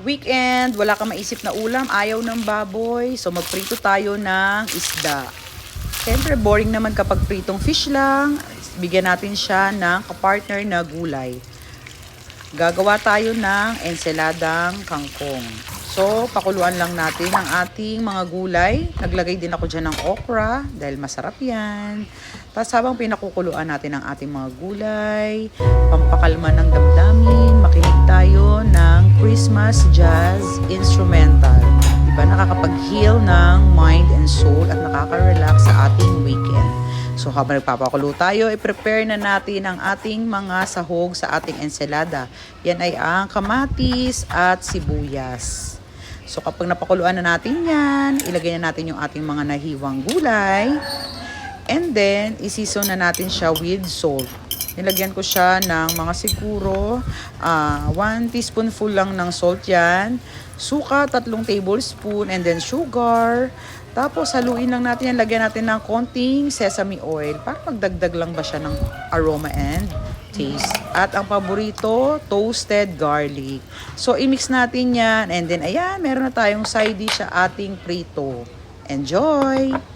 Weekend, wala kang maisip na ulam, ayaw ng baboy. So magprito tayo ng isda. Siyempre, boring naman kapag pritong fish lang. Bigyan natin siya ng kapartner na gulay. Gagawa tayo ng ensaladang kangkong. So, pakuluan lang natin ang ating mga gulay. Naglagay din ako dyan ng okra dahil masarap yan. Tapos habang pinakukuluan natin ang ating mga gulay, pampakalma ng damdamin, makinig tayo ng Christmas jazz instrumental. Diba, nakakapag-heal ng mind and soul at nakaka-relax sa ating weekend. So habang nagpapakulo tayo, i-prepare na natin ang ating mga sahog sa ating ensalada. Yan ay ang kamatis at sibuyas. So kapag napakuluan na natin yan, ilagay na natin yung ating mga nahiwang gulay. And then, isison na natin siya with salt. Nilagyan ko siya ng mga siguro 1 teaspoonful lang ng salt yan. Suka, 3 tablespoon, and then sugar. Tapos haluin lang natin yan, lagyan natin ng konting sesame oil para magdagdag lang ba siya ng aroma and taste. At ang paborito, toasted garlic. So i-mix natin yan and then ayan, meron na tayong side dish sa ating prito. Enjoy!